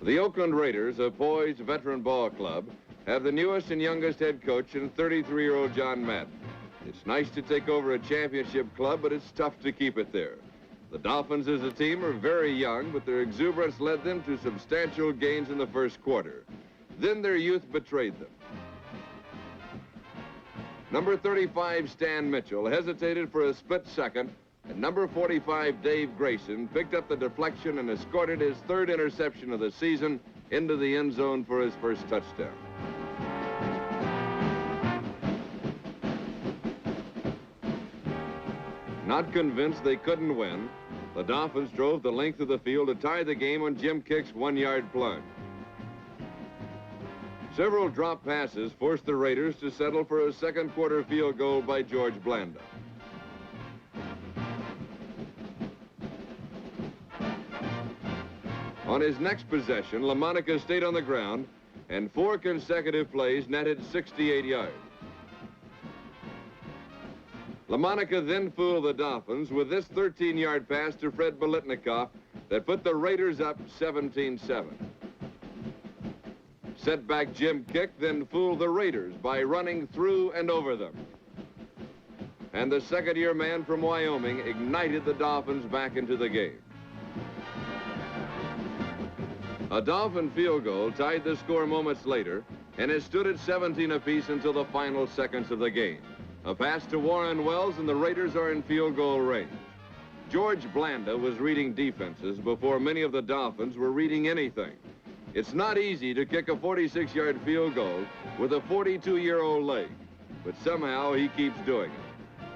The Oakland Raiders, a poised veteran ball club, have the newest and youngest head coach in 33-year-old John Madden. It's nice to take over a championship club, but it's tough to keep it there. The Dolphins as a team are very young, but their exuberance led them to substantial gains in the first quarter. Then their youth betrayed them. Number 35, Stan Mitchell, hesitated for a split second, and number 45, Dave Grayson, picked up the deflection and escorted his third interception of the season into the end zone for his first touchdown. Not convinced they couldn't win, the Dolphins drove the length of the field to tie the game on Jim Kick's one-yard plunge. Several drop passes forced the Raiders to settle for a second quarter field goal by George Blanda. On his next possession, LaMonica stayed on the ground, and 4 consecutive plays netted 68 yards. LaMonica then fooled the Dolphins with this 13-yard pass to Fred Biletnikoff that put the Raiders up 17-7. Setback Jim Kick then fooled the Raiders by running through and over them. And the second-year man from Wyoming ignited the Dolphins back into the game. A Dolphin field goal tied the score moments later, and it stood at 17 apiece until the final seconds of the game. A pass to Warren Wells, and the Raiders are in field goal range. George Blanda was reading defenses before many of the Dolphins were reading anything. It's not easy to kick a 46-yard field goal with a 42-year-old leg, but somehow he keeps doing it.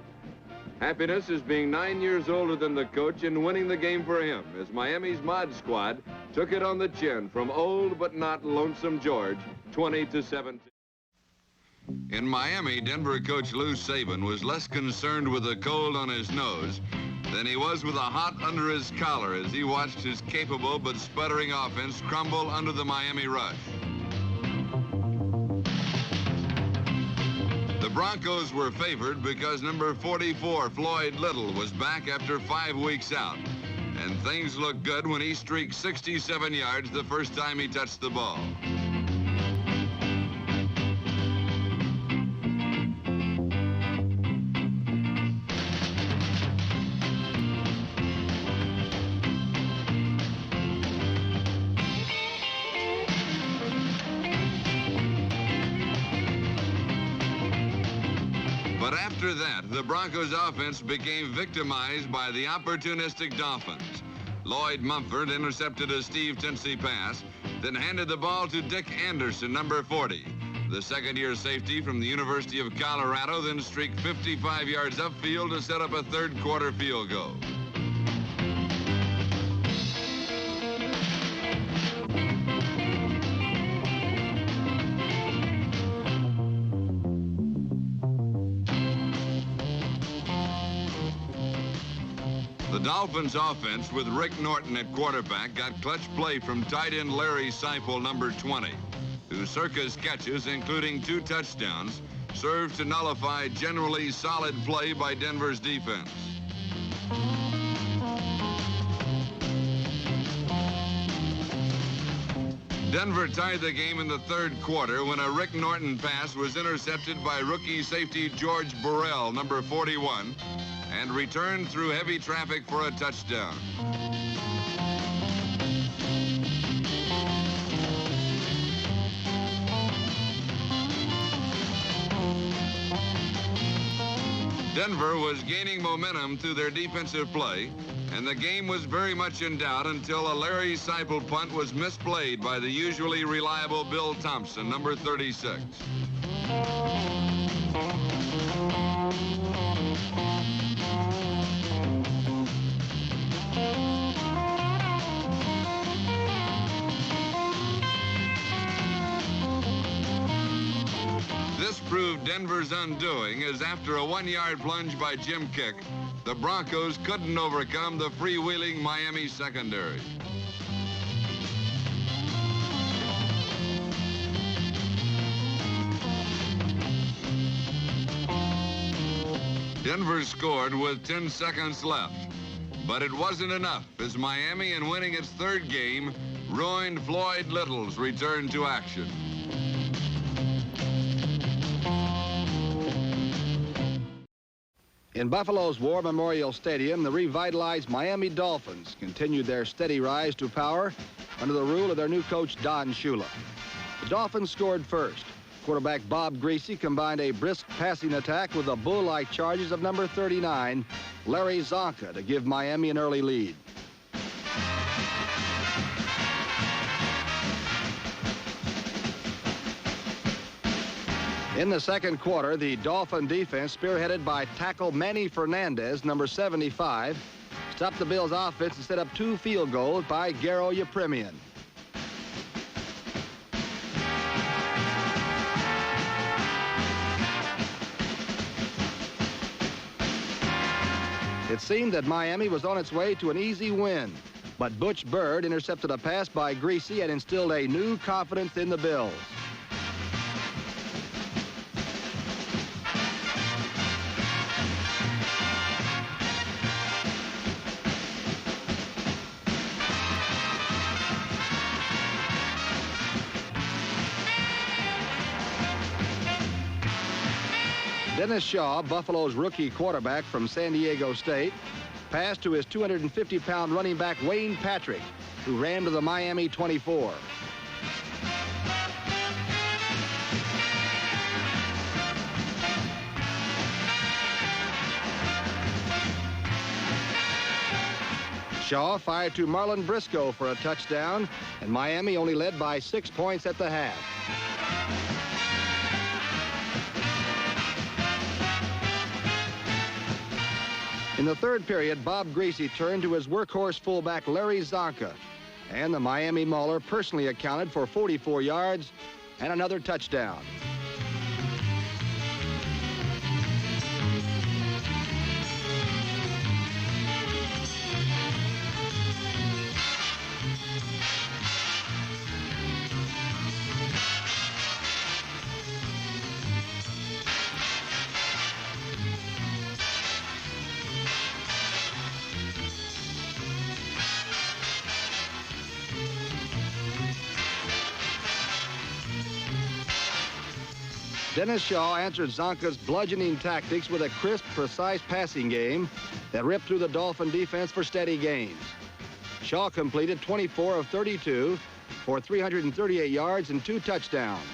Happiness is being 9 years older than the coach and winning the game for him as Miami's Mod Squad took it on the chin from old but not lonesome George, 20-17. In Miami, Denver coach Lou Saban was less concerned with a cold on his nose than he was with a hot under his collar as he watched his capable but sputtering offense crumble under the Miami rush. The Broncos were favored because number 44, Floyd Little, was back after 5 weeks out. And things looked good when he streaked 67 yards the first time he touched the ball. But after that, the Broncos' offense became victimized by the opportunistic Dolphins. Lloyd Mumford intercepted a Steve Tinsey pass, then handed the ball to Dick Anderson, number 40. The second-year safety from the University of Colorado then streaked 55 yards upfield to set up a third-quarter field goal. The Dolphins offense with Rick Norton at quarterback got clutch play from tight end Larry Seipel, number 20, whose circus catches, including 2 touchdowns, served to nullify generally solid play by Denver's defense. Denver tied the game in the third quarter when a Rick Norton pass was intercepted by rookie safety George Burrell, number 41, and returned through heavy traffic for a touchdown. Denver was gaining momentum through their defensive play, and the game was very much in doubt until a Larry Seipel punt was misplayed by the usually reliable Bill Thompson, number 36. This proved Denver's undoing, as after a 1-yard plunge by Jim Kick, the Broncos couldn't overcome the freewheeling Miami secondary. Denver scored with 10 seconds left. But it wasn't enough, as Miami, in winning its third game, ruined Floyd Little's return to action. In Buffalo's War Memorial Stadium, the revitalized Miami Dolphins continued their steady rise to power under the rule of their new coach, Don Shula. The Dolphins scored first. Quarterback Bob Greasy combined a brisk passing attack with the bull-like charges of number 39, Larry Zonka, to give Miami an early lead. In the second quarter, the Dolphin defense, spearheaded by tackle Manny Fernandez, number 75, stopped the Bills' offense and set up 2 field goals by Garo Yepremian. It seemed that Miami was on its way to an easy win, but Butch Bird intercepted a pass by Greasy and instilled a new confidence in the Bills. Dennis Shaw, Buffalo's rookie quarterback from San Diego State, passed to his 250-pound running back Wayne Patrick, who ran to the Miami 24. Shaw fired to Marlon Briscoe for a touchdown, and Miami only led by 6 points at the half. In the third period, Bob Greasy turned to his workhorse fullback Larry Zonka, and the Miami Mauler personally accounted for 44 yards and another touchdown. Dennis Shaw answered Zonka's bludgeoning tactics with a crisp, precise passing game that ripped through the Dolphin defense for steady gains. Shaw completed 24 of 32 for 338 yards and 2 touchdowns.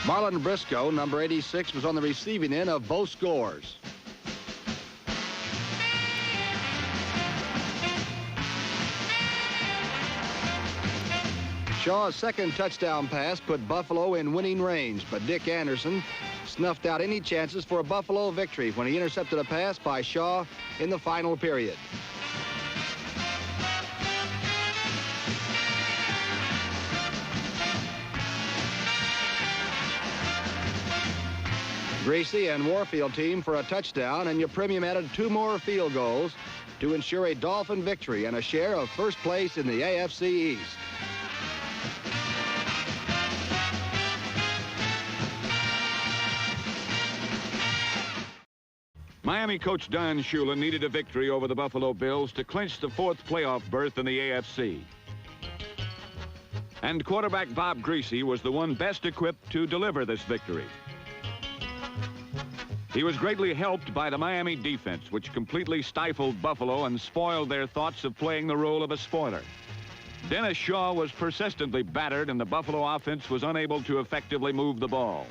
Marlon Briscoe, number 86, was on the receiving end of both scores. Shaw's second touchdown pass put Buffalo in winning range, but Dick Anderson snuffed out any chances for a Buffalo victory when he intercepted a pass by Shaw in the final period. Greasy and Warfield team for a touchdown, and Yepremian added 2 more field goals to ensure a Dolphin victory and a share of first place in the AFC East. Miami coach Don Shula needed a victory over the Buffalo Bills to clinch the 4th playoff berth in the AFC. And quarterback Bob Greasy was the one best equipped to deliver this victory. He was greatly helped by the Miami defense, which completely stifled Buffalo and spoiled their thoughts of playing the role of a spoiler. Dennis Shaw was persistently battered, and the Buffalo offense was unable to effectively move the ball.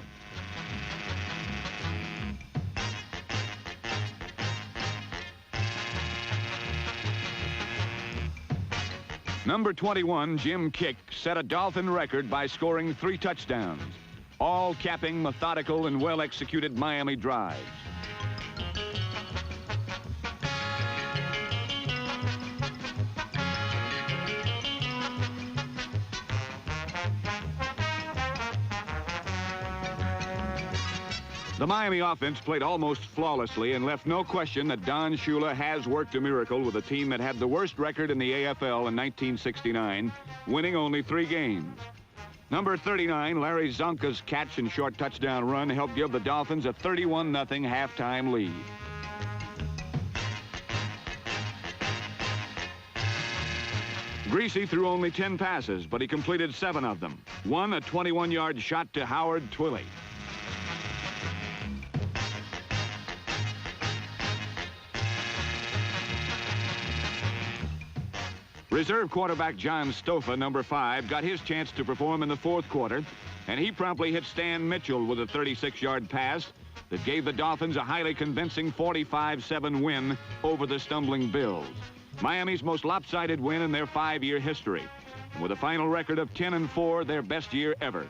Number 21, Jim Kick, set a Dolphin record by scoring 3 touchdowns, all capping methodical and well-executed Miami drives. The Miami offense played almost flawlessly and left no question that Don Shula has worked a miracle with a team that had the worst record in the AFL in 1969, winning only 3 games. Number 39, Larry Zonka's catch and short touchdown run helped give the Dolphins a 31-0 halftime lead. Greasy threw only 10 passes, but he completed 7 of them. One, a 21-yard shot to Howard Twilley. Reserve quarterback John Stofa, number 5, got his chance to perform in the 4th quarter, and he promptly hit Stan Mitchell with a 36-yard pass that gave the Dolphins a highly convincing 45-7 win over the stumbling Bills. Miami's most lopsided win in their 5-year history, and with a final record of 10-4, their best year ever.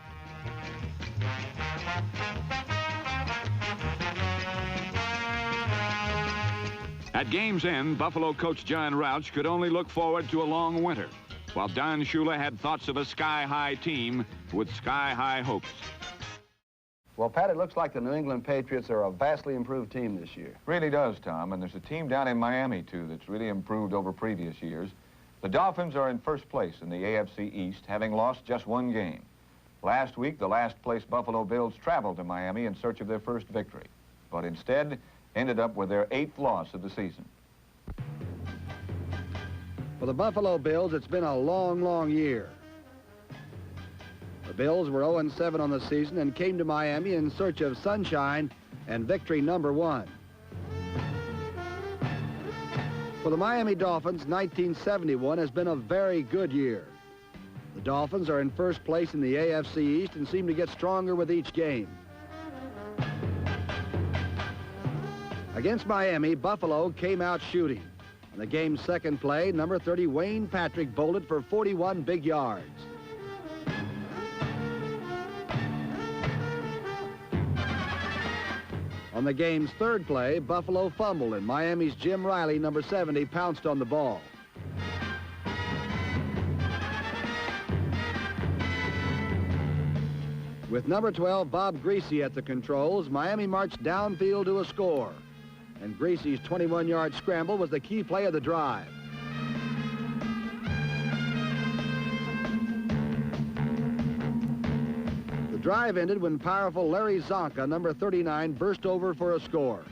At game's end, Buffalo coach John Rauch could only look forward to a long winter, while Don Shula had thoughts of a sky-high team with sky-high hopes. Well, Pat, it looks like the New England Patriots are a vastly improved team this year. Really does, Tom, and there's a team down in Miami, too, that's really improved over previous years. The Dolphins are in first place in the AFC East, having lost just 1 game. Last week, the last-place Buffalo Bills traveled to Miami in search of their first victory, but instead ended up with their 8th loss of the season. For the Buffalo Bills, it's been a long, long year. The Bills were 0-7 on the season and came to Miami in search of sunshine and victory number 1. For the Miami Dolphins, 1971 has been a very good year. The Dolphins are in first place in the AFC East and seem to get stronger with each game. Against Miami, Buffalo came out shooting. On the game's second play, number 30, Wayne Patrick bolted for 41 big yards. On the game's third play, Buffalo fumbled, and Miami's Jim Riley, number 70, pounced on the ball. With number 12, Bob Greasy at the controls, Miami marched downfield to a score. And Greasy's 21-yard scramble was the key play of the drive. The drive ended when powerful Larry Zonka, number 39, burst over for a score.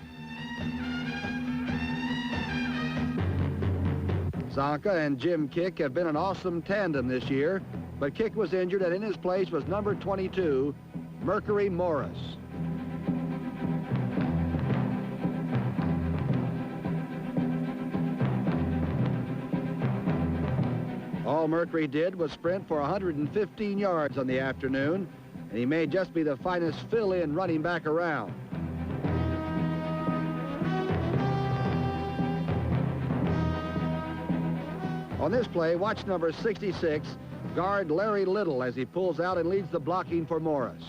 Zonka and Jim Kick have been an awesome tandem this year, but Kick was injured, and in his place was number 22, Mercury Morris. All Mercury did was sprint for 115 yards on the afternoon, and he may just be the finest fill-in running back around. On this play, watch number 66, guard Larry Little, as he pulls out and leads the blocking for Morris.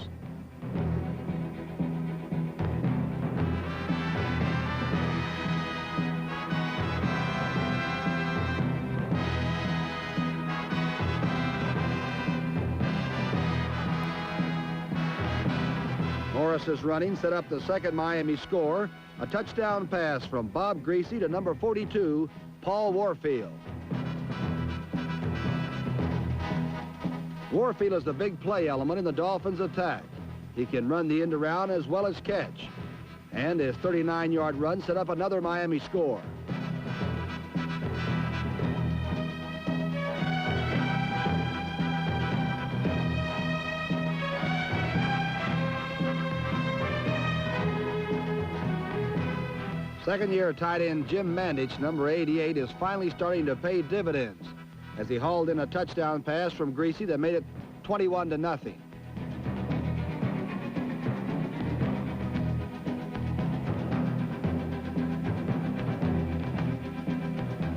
Morris's running set up the second Miami score, a touchdown pass from Bob Greasy to number 42, Paul Warfield. Warfield is the big play element in the Dolphins' attack. He can run the end around as well as catch. And his 39-yard run set up another Miami score. Second-year tight end Jim Mandich, number 88, is finally starting to pay dividends as he hauled in a touchdown pass from Greasy that made it 21-0.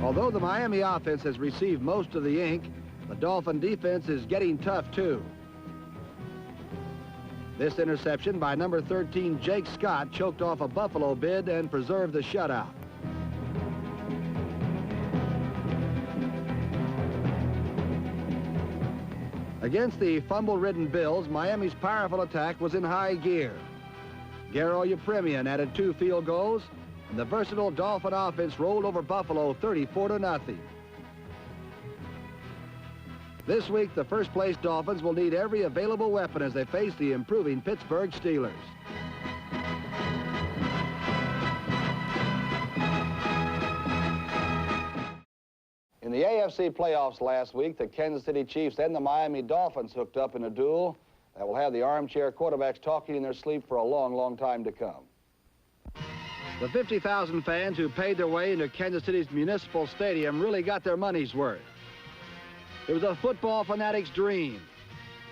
Although the Miami offense has received most of the ink, the Dolphin defense is getting tough too. This interception by number 13, Jake Scott, choked off a Buffalo bid and preserved the shutout. Against the fumble-ridden Bills, Miami's powerful attack was in high gear. Garo Yepremian added 2 field goals, and the versatile Dolphin offense rolled over Buffalo 34-0. This week, the first-place Dolphins will need every available weapon as they face the improving Pittsburgh Steelers. In the AFC playoffs last week, the Kansas City Chiefs and the Miami Dolphins hooked up in a duel that will have the armchair quarterbacks talking in their sleep for a long, long time to come. The 50,000 fans who paid their way into Kansas City's Municipal Stadium really got their money's worth. It was a football fanatic's dream.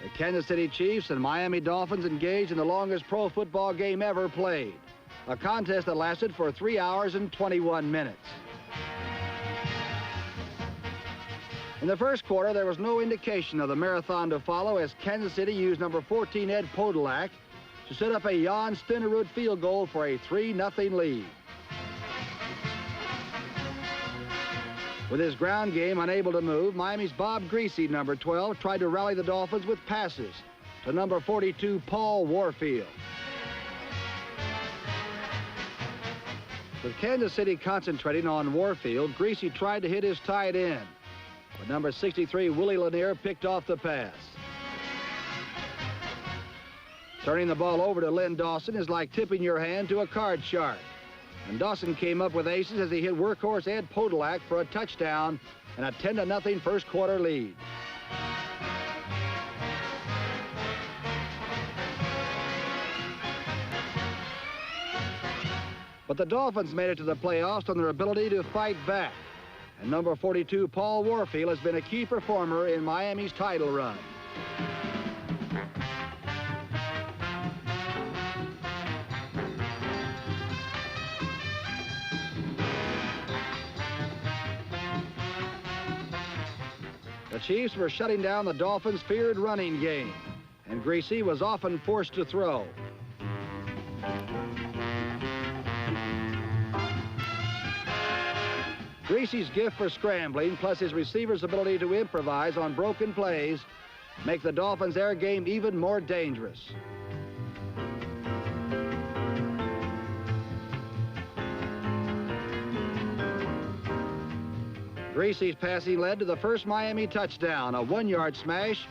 The Kansas City Chiefs and Miami Dolphins engaged in the longest pro football game ever played, a contest that lasted for 3 hours and 21 minutes. In the first quarter, there was no indication of the marathon to follow as Kansas City used number 14 Ed Podolak to set up a Jan Stenerud field goal for a 3-0 lead. With his ground game unable to move, Miami's Bob Greasy, number 12, tried to rally the Dolphins with passes to number 42 Paul Warfield. With Kansas City concentrating on Warfield, Greasy tried to hit his tight end, but number 63 Willie Lanier picked off the pass. Turning the ball over to Lynn Dawson is like tipping your hand to a card shark. And Dawson came up with aces as he hit workhorse Ed Podolak for a touchdown and a 10-0 first quarter lead. But the Dolphins made it to the playoffs on their ability to fight back. And number 42 Paul Warfield has been a key performer in Miami's title run. The Chiefs were shutting down the Dolphins' feared running game, and Greasy was often forced to throw. Greasy's gift for scrambling, plus his receiver's ability to improvise on broken plays, make the Dolphins' air game even more dangerous. Greasy's passing led to the first Miami touchdown, a 1-yard smash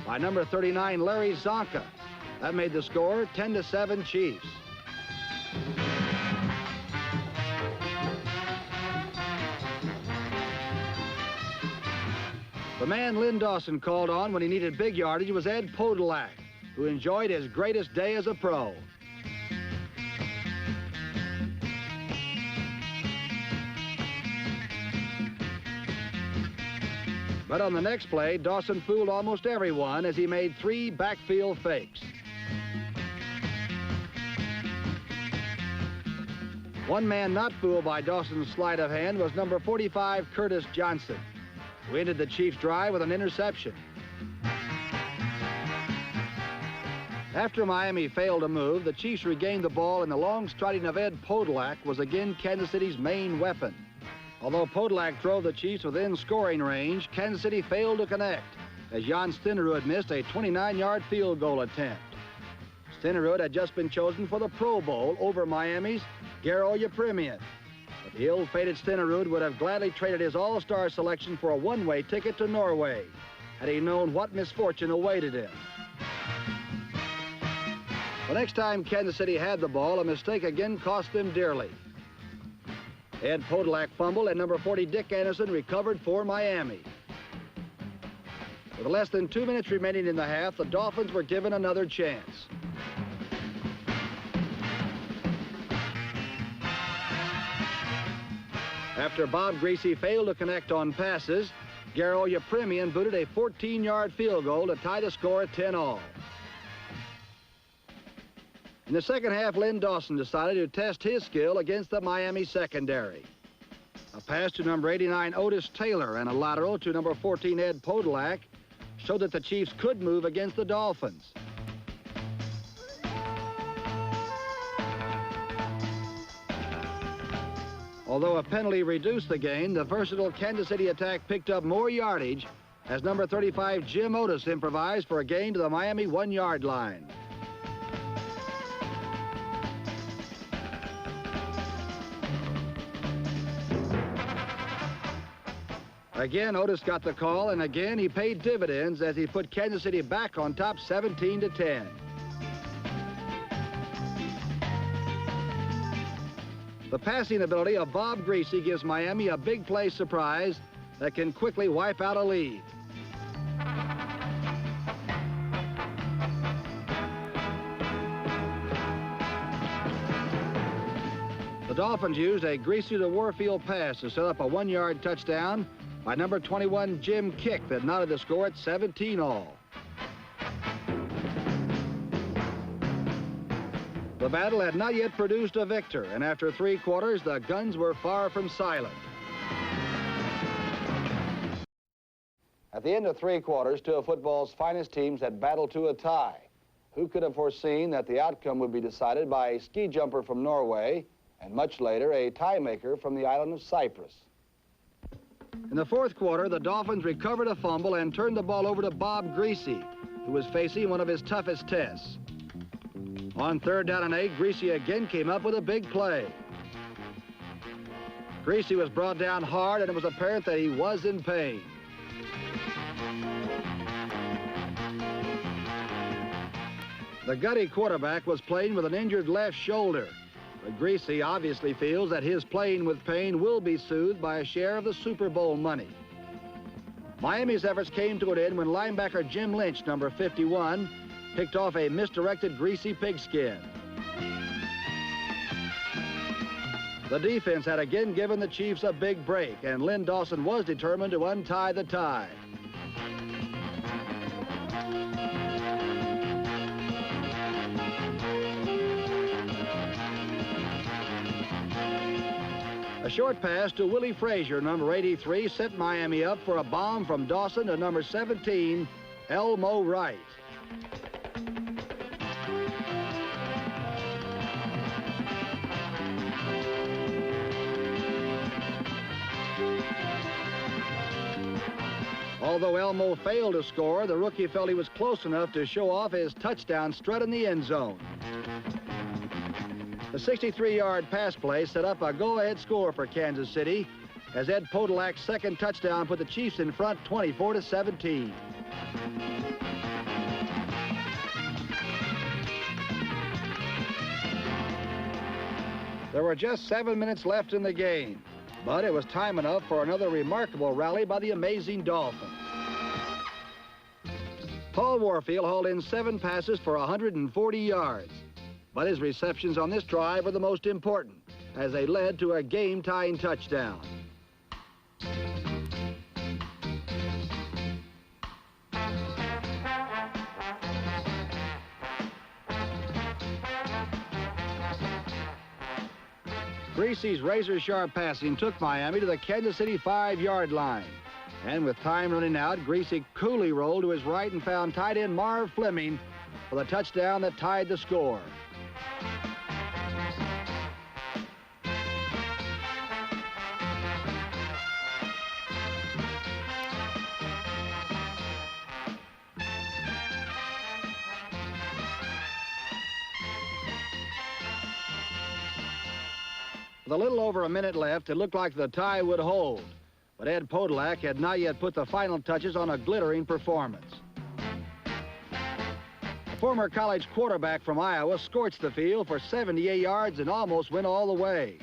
by number 39 Larry Zonka. That made the score 10-7 Chiefs. The man Lynn Dawson called on when he needed big yardage was Ed Podolak, who enjoyed his greatest day as a pro. But on the next play, Dawson fooled almost everyone as he made 3 backfield fakes. One man not fooled by Dawson's sleight of hand was number 45 Curtis Johnson, who ended the Chiefs' drive with an interception. After Miami failed to move, the Chiefs regained the ball, and the long striding of Ed Podolak was again Kansas City's main weapon. Although Podolak drove the Chiefs within scoring range, Kansas City failed to connect as Jan Stenerud missed a 29-yard field goal attempt. Stenerud had just been chosen for the Pro Bowl over Miami's Garo Yepremian. But the ill-fated Stenerud would have gladly traded his all-star selection for a one-way ticket to Norway had he known what misfortune awaited him. The next time Kansas City had the ball, a mistake again cost them dearly. Ed Podolak fumbled, and number 40 Dick Anderson recovered for Miami. With less than 2 minutes remaining in the half, the Dolphins were given another chance. After Bob Greasy failed to connect on passes, Garo Yepremian booted a 14-yard field goal to tie the score at 10-all. In the second half, Lynn Dawson decided to test his skill against the Miami secondary. A pass to number 89 Otis Taylor and a lateral to number 14 Ed Podolak showed that the Chiefs could move against the Dolphins. Although a penalty reduced the gain, the versatile Kansas City attack picked up more yardage as number 35 Jim Otis improvised for a gain to the Miami 1-yard line. Again, Otis got the call, and again he paid dividends as he put Kansas City back on top 17-10. The passing ability of Bob Greasy gives Miami a big play surprise that can quickly wipe out a lead. The Dolphins used a Greasy to Warfield pass to set up a 1-yard touchdown by number 21 Jim Kick that knotted the score at 17-all. The battle had not yet produced a victor, and after 3 quarters, the guns were far from silent. At the end of 3 quarters, 2 of football's finest teams had battled to a tie. Who could have foreseen that the outcome would be decided by a ski jumper from Norway and much later a tie maker from the island of Cyprus? In the 4th quarter, the Dolphins recovered a fumble and turned the ball over to Bob Greasy, who was facing one of his toughest tests. On 3rd down and 8, Greasy again came up with a big play. Greasy was brought down hard, and it was apparent that he was in pain. The gutty quarterback was playing with an injured left shoulder, but Greasy obviously feels that his playing with pain will be soothed by a share of the Super Bowl money. Miami's efforts came to an end when linebacker Jim Lynch, number 51, picked off a misdirected Greasy pigskin. The defense had again given the Chiefs a big break, and Lynn Dawson was determined to untie the tie. A short pass to Willie Frazier, number 83, set Miami up for a bomb from Dawson to number 17, Elmo Wright. Although Elmo failed to score, the rookie felt he was close enough to show off his touchdown strut in the end zone. The 63-yard pass play set up a go-ahead score for Kansas City as Ed Podolak's second touchdown put the Chiefs in front 24-17. There were just 7 minutes left in the game, but it was time enough for another remarkable rally by the amazing Dolphins. Paul Warfield hauled in 7 passes for 140 yards, but his receptions on this drive were the most important as they led to a game-tying touchdown. Greasy's razor-sharp passing took Miami to the Kansas City 5-yard line. And with time running out, Greasy coolly rolled to his right and found tight end Marv Fleming for the touchdown that tied the score. With a little over a minute left, it looked like the tie would hold. But Ed Podolak had not yet put the final touches on a glittering performance. The former college quarterback from Iowa scorched the field for 78 yards and almost went all the way.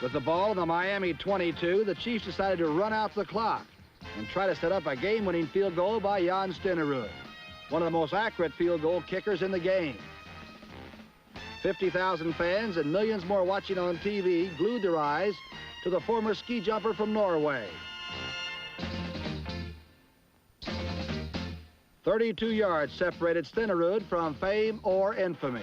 With the ball in the Miami 22, the Chiefs decided to run out the clock and try to set up a game-winning field goal by Jan Stenerud, one of the most accurate field goal kickers in the game. 50,000 fans and millions more watching on TV glued their eyes to the former ski jumper from Norway. 32 yards separated Stenerud from fame or infamy.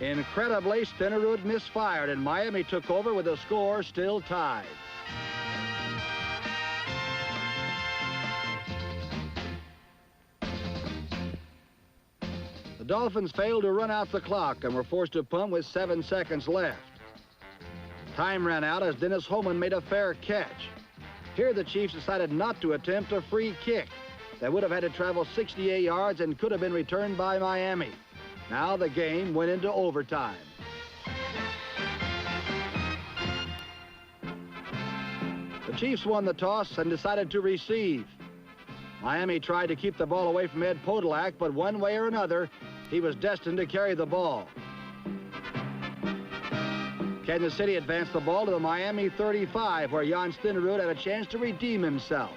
Incredibly, Stenerud misfired, and Miami took over with the score still tied. The Dolphins failed to run out the clock and were forced to punt with 7 seconds left. Time ran out as Dennis Holman made a fair catch. Here the Chiefs decided not to attempt a free kick that would have had to travel 68 yards and could have been returned by Miami. Now the game went into overtime. The Chiefs won the toss and decided to receive. Miami tried to keep the ball away from Ed Podolak, but one way or another, he was destined to carry the ball. Kansas City advanced the ball to the Miami 35, where Jan Stenerud had a chance to redeem himself.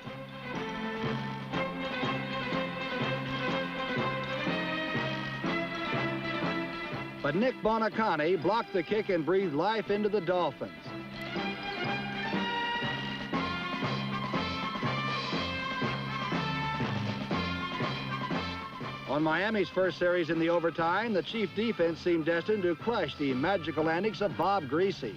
But Nick Bonacani blocked the kick and breathed life into the Dolphins. On Miami's first series in the overtime, the Chief defense seemed destined to crush the magical antics of Bob Greasy.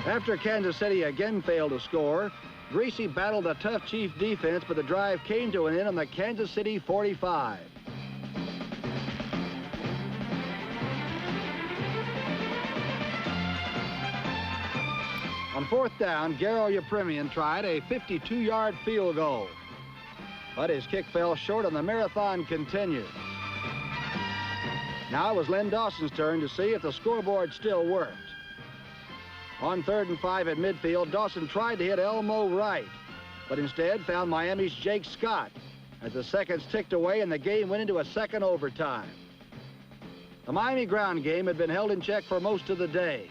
After Kansas City again failed to score, Greasy battled a tough Chief defense, but the drive came to an end on the Kansas City 45. On fourth down, Garo Yepremian tried a 52-yard field goal, but his kick fell short and the marathon continued. Now it was Len Dawson's turn to see if the scoreboard still worked. On 3rd and 5 at midfield, Dawson tried to hit Elmo Wright, but instead found Miami's Jake Scott as the seconds ticked away and the game went into a second overtime. The Miami ground game had been held in check for most of the day,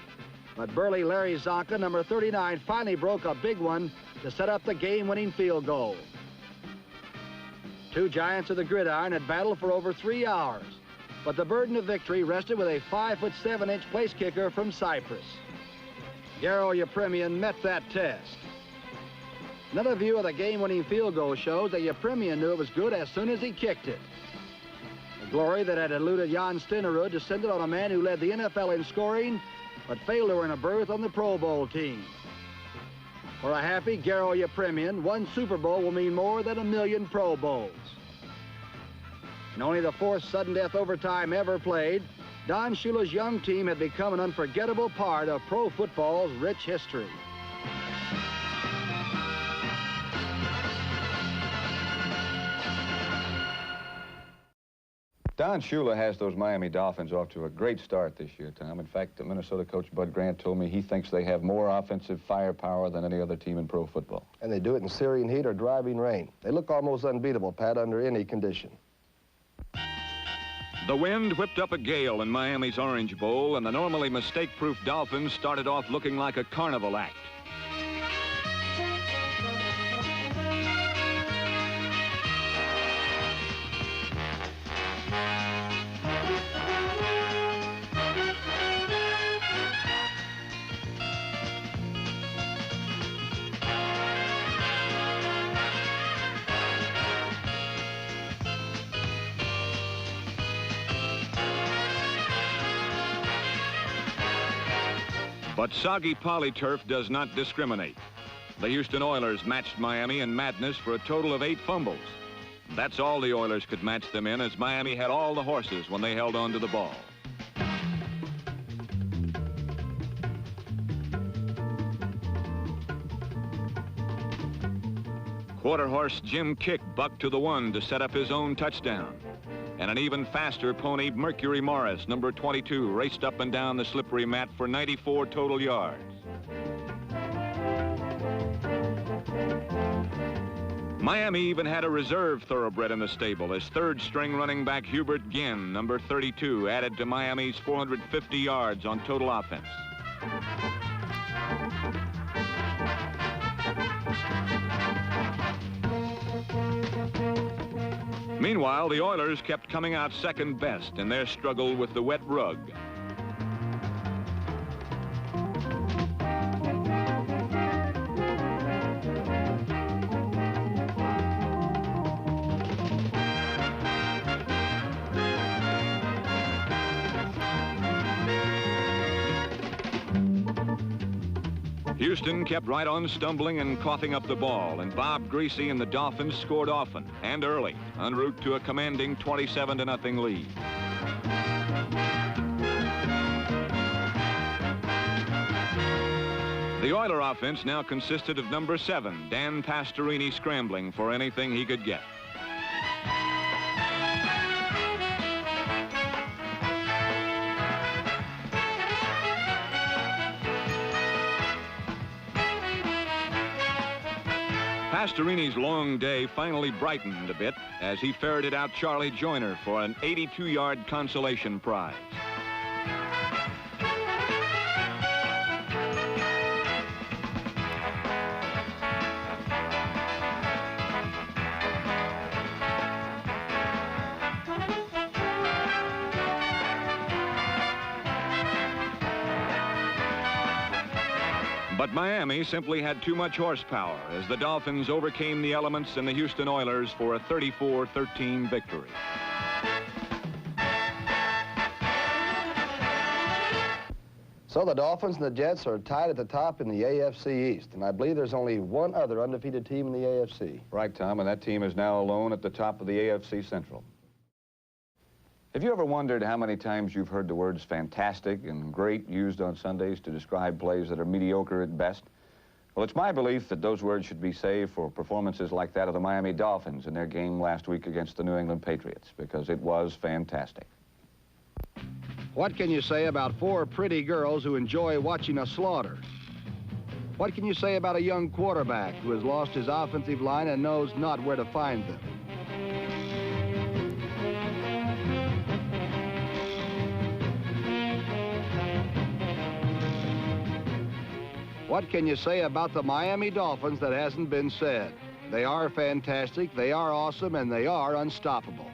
but burly Larry Zonka, number 39, finally broke a big one to set up the game-winning field goal. Two giants of the gridiron had battled for over 3 hours, but the burden of victory rested with a 5'7" place kicker from Cyprus. Garo Yepremian met that test. Another view of the game-winning field goal shows that Yepremian knew it was good as soon as he kicked it. The glory that had eluded Jan Stenerud descended on a man who led the NFL in scoring, but failed to earn a berth on the Pro Bowl team. For a happy Garo Yepremian, one Super Bowl will mean more than 1 million Pro Bowls. In only the 4th sudden death overtime ever played, Don Shula's young team had become an unforgettable part of pro football's rich history. Don Shula has those Miami Dolphins off to a great start this year, Tom. In fact, the Minnesota coach Bud Grant told me he thinks they have more offensive firepower than any other team in pro football. And they do it in Syrian heat or driving rain. They look almost unbeatable, Pat, under any condition. The wind whipped up a gale in Miami's Orange Bowl, and the normally mistake-proof Dolphins started off looking like a carnival act. But soggy polyturf does not discriminate. The Houston Oilers matched Miami in madness for a total of 8 fumbles. That's all the Oilers could match them in, as Miami had all the horses when they held on to the ball. Quarter horse Jim Kick bucked to the 1 to set up his own touchdown. And an even faster pony, Mercury Morris, number 22, raced up and down the slippery mat for 94 total yards. Miami even had a reserve thoroughbred in the stable as third-string running back Hubert Ginn, number 32, added to Miami's 450 yards on total offense. Meanwhile, the Oilers kept coming out second best in their struggle with the wet rug. Houston kept right on stumbling and coughing up the ball, and Bob Greasy and the Dolphins scored often and early, en route to a commanding 27-0 lead. The Oiler offense now consisted of number 7, Dan Pastorini, scrambling for anything he could get. Pastorini's long day finally brightened a bit as he ferreted out Charlie Joyner for an 82-yard consolation prize. But Miami simply had too much horsepower as the Dolphins overcame the elements in the Houston Oilers for a 34-13 victory. So the Dolphins and the Jets are tied at the top in the AFC East, and I believe there's only one other undefeated team in the AFC. Right, Tom, and that team is now alone at the top of the AFC Central. Have you ever wondered how many times you've heard the words fantastic and great used on Sundays to describe plays that are mediocre at best? Well, it's my belief that those words should be saved for performances like that of the Miami Dolphins in their game last week against the New England Patriots, because it was fantastic. What can you say about 4 pretty girls who enjoy watching a slaughter? What can you say about a young quarterback who has lost his offensive line and knows not where to find them? What can you say about the Miami Dolphins that hasn't been said? They are fantastic, they are awesome, and they are unstoppable.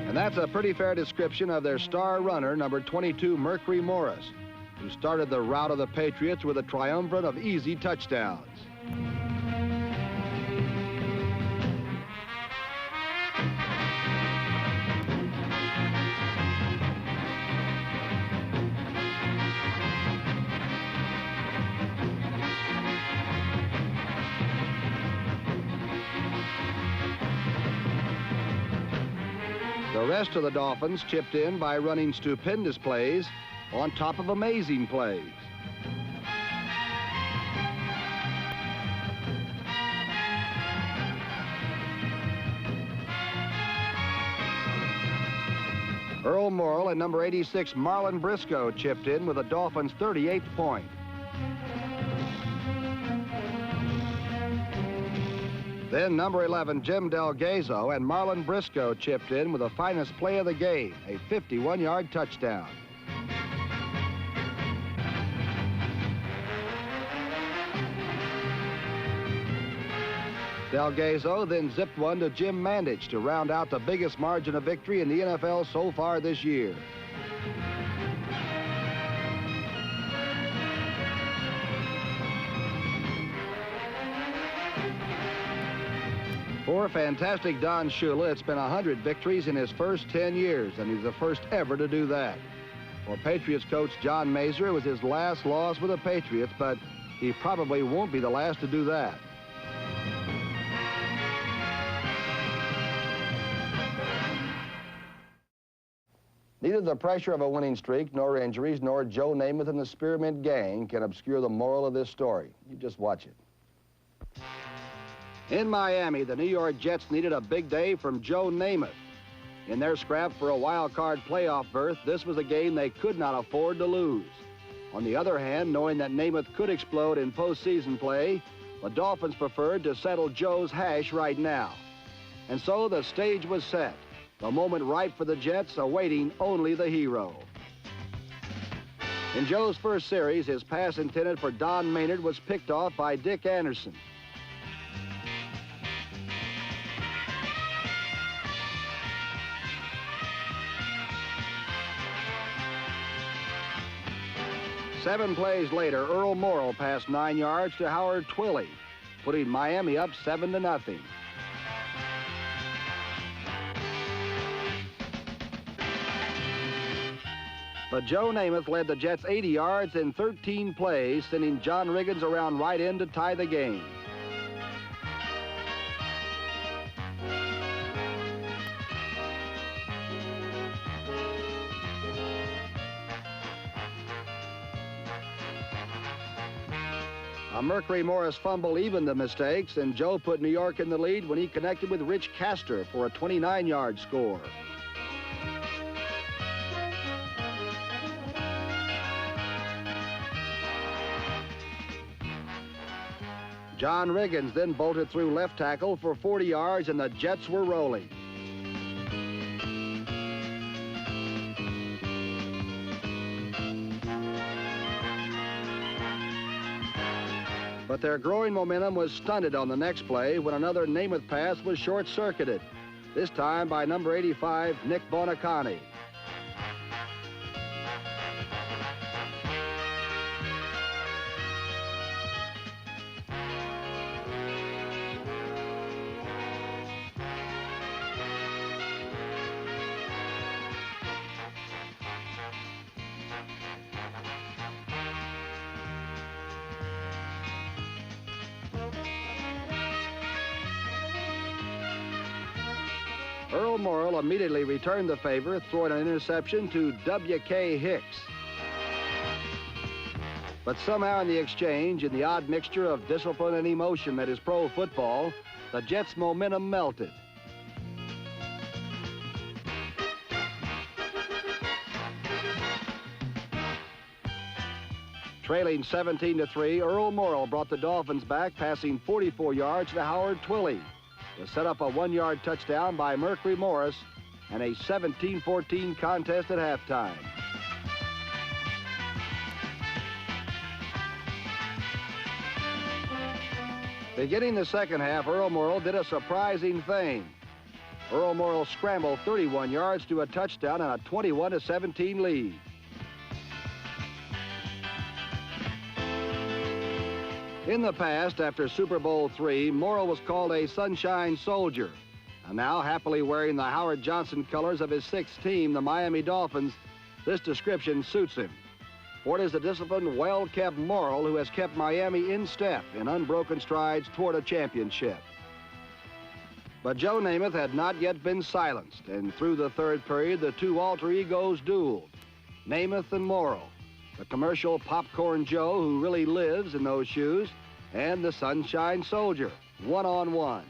And that's a pretty fair description of their star runner, number 22, Mercury Morris, who started the rout of the Patriots with a triumvirate of easy touchdowns. The rest of the Dolphins chipped in by running stupendous plays on top of amazing plays. Earl Morrill and number 86 Marlon Briscoe chipped in with a Dolphins' 38th point. Then number 11, Jim Delgazo, and Marlon Briscoe chipped in with the finest play of the game, a 51-yard touchdown. Delgazo then zipped one to Jim Mandich to round out the biggest margin of victory in the NFL so far this year. For fantastic Don Shula, it's been 100 victories in his first 10 years, and he's the first ever to do that. For Patriots coach John Mazur, it was his last loss with the Patriots, but he probably won't be the last to do that. Neither the pressure of a winning streak, nor injuries, nor Joe Namath and the Spearmint Gang can obscure the moral of this story. You just watch it. In Miami, the New York Jets needed a big day from Joe Namath. In their scrap for a wild card playoff berth, this was a game they could not afford to lose. On the other hand, knowing that Namath could explode in postseason play, the Dolphins preferred to settle Joe's hash right now. And so the stage was set, the moment ripe for the Jets, awaiting only the hero. In Joe's first series, his pass intended for Don Maynard was picked off by Dick Anderson. Seven plays later, Earl Morrill passed 9 yards to Howard Twilley, putting Miami up 7-0. But Joe Namath led the Jets 80 yards in 13 plays, sending John Riggins around right in to tie the game. A Mercury Morris fumble evened the mistakes, and Joe put New York in the lead when he connected with Rich Castor for a 29-yard score. John Riggins then bolted through left tackle for 40 yards, and the Jets were rolling. But their growing momentum was stunted on the next play when another Namath pass was short-circuited, this time by number 85, Nick Bonacani. Earl Morrill immediately returned the favor, throwing an interception to W.K. Hicks. But somehow in the exchange, in the odd mixture of discipline and emotion that is pro football, the Jets' momentum melted. Trailing 17-3, Earl Morrill brought the Dolphins back, passing 44 yards to Howard Twilley to set up a 1-yard touchdown by Mercury Morris and a 17-14 contest at halftime. Beginning the second half, Earl Morrill did a surprising thing. Earl Morrill scrambled 31 yards to a touchdown and a 21-17 lead. In the past, after Super Bowl III, Morrill was called a Sunshine Soldier. And now, happily wearing the Howard Johnson colors of his sixth team, the Miami Dolphins, this description suits him. For it is the disciplined, well-kept Morrill who has kept Miami in step in unbroken strides toward a championship. But Joe Namath had not yet been silenced, and through the third period, the two alter egos dueled, Namath and Morrill. The commercial Popcorn Joe, who really lives in those shoes, and the Sunshine Soldier, one-on-one.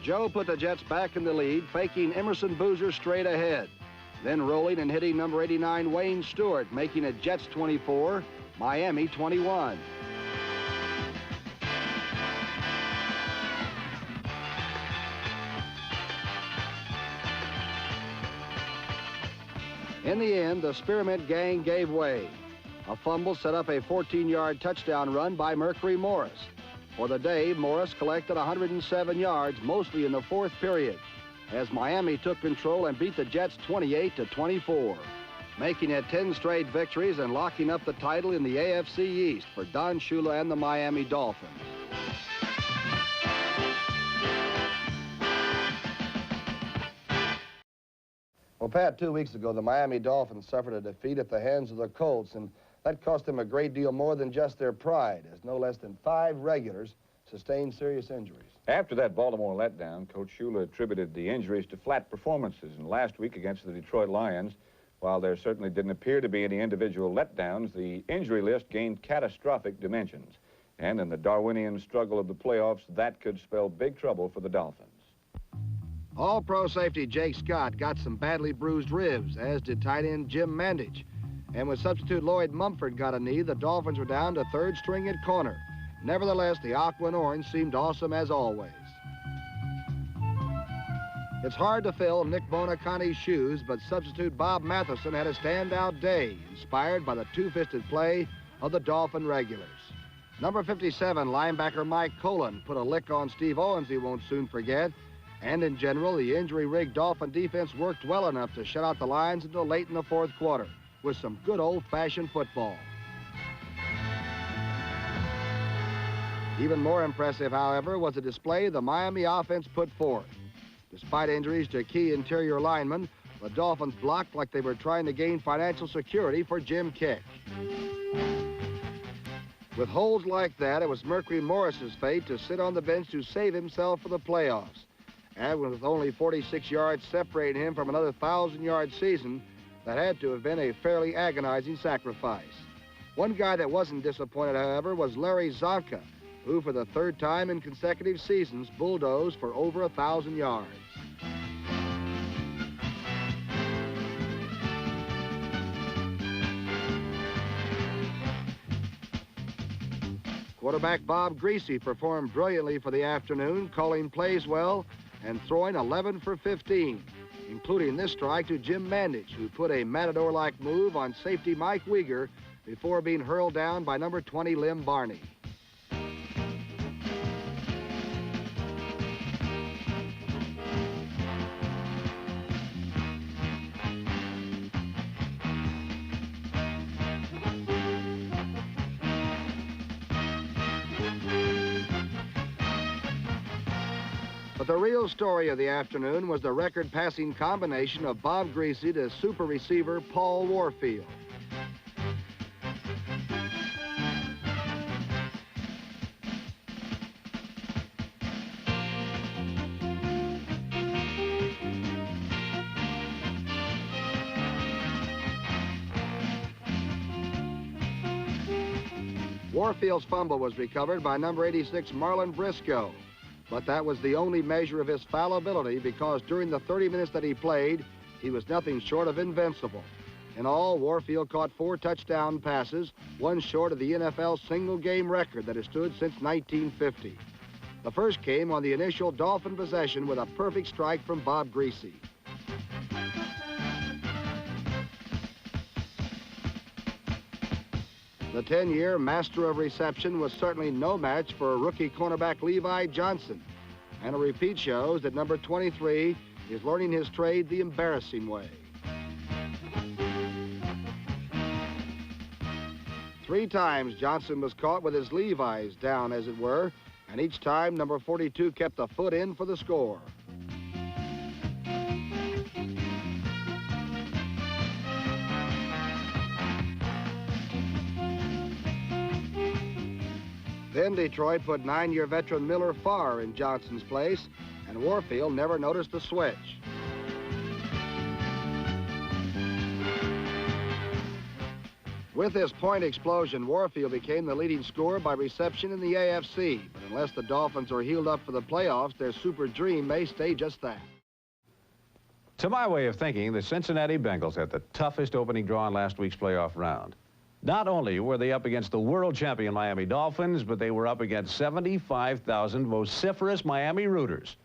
Joe put the Jets back in the lead, faking Emerson Boozer straight ahead, then rolling and hitting number 89 Wayne Stewart, making it Jets 24, Miami 21. In the end, the Spearmint gang gave way. A fumble set up a 14-yard touchdown run by Mercury Morris. For the day, Morris collected 107 yards, mostly in the fourth period, as Miami took control and beat the Jets 28-24, making it 10 straight victories and locking up the title in the AFC East for Don Shula and the Miami Dolphins. Well, Pat, 2 weeks ago, the Miami Dolphins suffered a defeat at the hands of the Colts, and that cost them a great deal more than just their pride, as no less than 5 regulars sustained serious injuries. After that Baltimore letdown, Coach Shula attributed the injuries to flat performances. And last week against the Detroit Lions, while there certainly didn't appear to be any individual letdowns, the injury list gained catastrophic dimensions. And in the Darwinian struggle of the playoffs, that could spell big trouble for the Dolphins. All-pro safety Jake Scott got some badly bruised ribs, as did tight end Jim Mandich. And with substitute Lloyd Mumford got a knee, the Dolphins were down to third string at corner. Nevertheless, the Aqua and Orange seemed awesome as always. It's hard to fill Nick Bonacani's shoes, but substitute Bob Matheson had a standout day, inspired by the two-fisted play of the Dolphin regulars. Number 57, linebacker Mike Colon, put a lick on Steve Owens he won't soon forget. And in general, the injury-rigged Dolphin defense worked well enough to shut out the Lions until late in the fourth quarter with some good old-fashioned football. Even more impressive, however, was the display the Miami offense put forth. Despite injuries to key interior linemen, the Dolphins blocked like they were trying to gain financial security for Jim Kick. With holds like that, it was Mercury Morris's fate to sit on the bench to save himself for the playoffs. And with only 46 yards separating him from another 1,000-yard season, that had to have been a fairly agonizing sacrifice. One guy that wasn't disappointed, however, was Larry Zonka, who for the third time in consecutive seasons bulldozed for over 1,000 yards. Quarterback Bob Greasy performed brilliantly for the afternoon, calling plays well and throwing 11 for 15, including this strike to Jim Mandich, who put a matador-like move on safety Mike Weegar before being hurled down by number 20 Lim Barney. But the real story of the afternoon was the record-passing combination of Bob Greasy to super receiver Paul Warfield. Warfield's fumble was recovered by number 86 Marlon Briscoe. But that was the only measure of his fallibility because during the 30 minutes that he played, he was nothing short of invincible. In all, Warfield caught 4 touchdown passes, one short of the NFL single-game record that has stood since 1950. The first came on the initial Dolphin possession with a perfect strike from Bob Greasy. The 10-year master of reception was certainly no match for rookie cornerback Levi Johnson. And a repeat shows that number 23 is learning his trade the embarrassing way. 3 times Johnson was caught with his Levi's down, as it were, and each time number 42 kept a foot in for the score. Then Detroit put 9-year veteran Miller Farr in Johnson's place, and Warfield never noticed the switch. With this point explosion, Warfield became the leading scorer by reception in the AFC. But unless the Dolphins are healed up for the playoffs, their super dream may stay just that. To my way of thinking, the Cincinnati Bengals had the toughest opening draw in last week's playoff round. Not only were they up against the world champion Miami Dolphins, but they were up against 75,000 vociferous Miami rooters.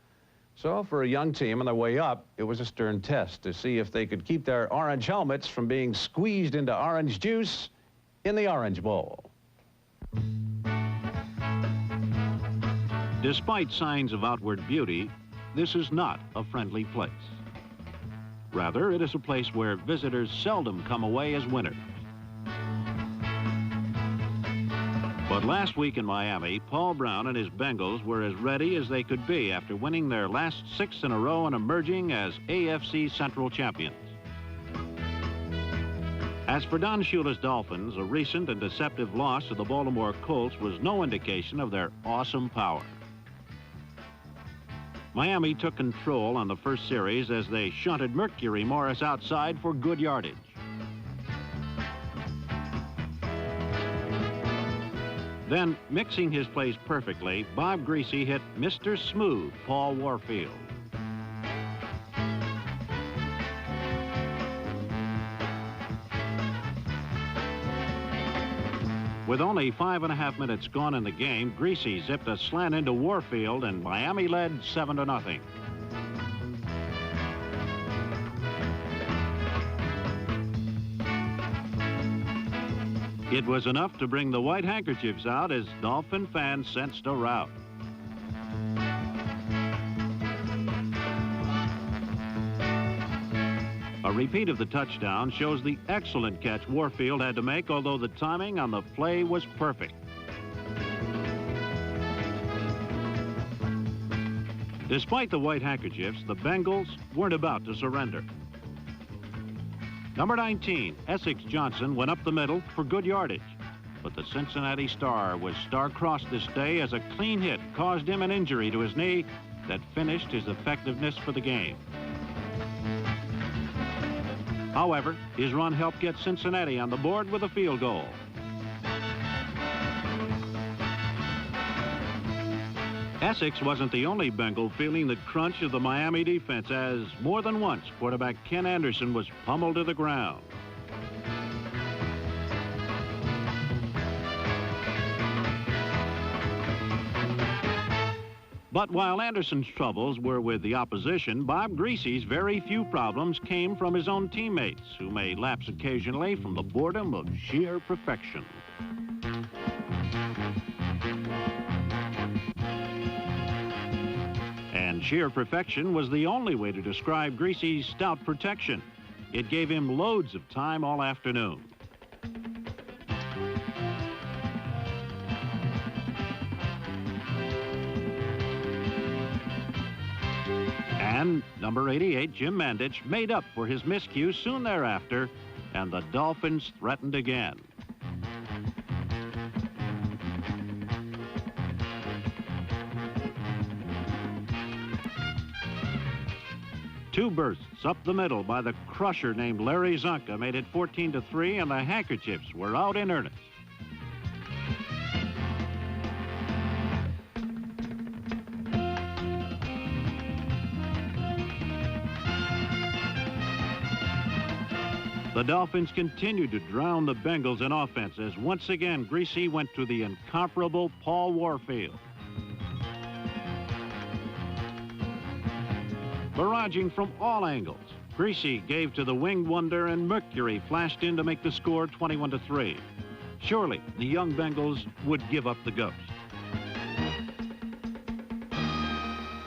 So for a young team on their way up, it was a stern test to see if they could keep their orange helmets from being squeezed into orange juice in the Orange Bowl. Despite signs of outward beauty, this is not a friendly place. Rather, it is a place where visitors seldom come away as winners. But last week in Miami, Paul Brown and his Bengals were as ready as they could be after winning their last 6 in a row and emerging as AFC Central champions. As for Don Shula's Dolphins, a recent and deceptive loss to the Baltimore Colts was no indication of their awesome power. Miami took control on the first series as they shunted Mercury Morris outside for good yardage. Then, mixing his plays perfectly, Bob Greasy hit Mr. Smooth, Paul Warfield. With only 5.5 minutes gone in the game, Greasy zipped a slant into Warfield, and Miami led 7-0. It was enough to bring the white handkerchiefs out as Dolphin fans sensed a rout. A repeat of the touchdown shows the excellent catch Warfield had to make, although the timing on the play was perfect. Despite the white handkerchiefs, the Bengals weren't about to surrender. Number 19, Essex Johnson, went up the middle for good yardage. But the Cincinnati Star was star-crossed this day as a clean hit caused him an injury to his knee that finished his effectiveness for the game. However, his run helped get Cincinnati on the board with a field goal. Essex wasn't the only Bengal feeling the crunch of the Miami defense, as more than once quarterback Ken Anderson was pummeled to the ground. But while Anderson's troubles were with the opposition, Bob Greasy's very few problems came from his own teammates, who may lapse occasionally from the boredom of sheer perfection. And sheer perfection was the only way to describe Greasy's stout protection. It gave him loads of time all afternoon. And number 88, Jim Mandich, made up for his miscue soon thereafter, and the Dolphins threatened again. Two bursts up the middle by the crusher named Larry Zonka made it 14-3, and the handkerchiefs were out in earnest. The Dolphins continued to drown the Bengals in offense as once again Greasy went to the incomparable Paul Warfield. Barraging from all angles, Greasy gave to the winged wonder, and Mercury flashed in to make the score 21-3. Surely the young Bengals would give up the ghost.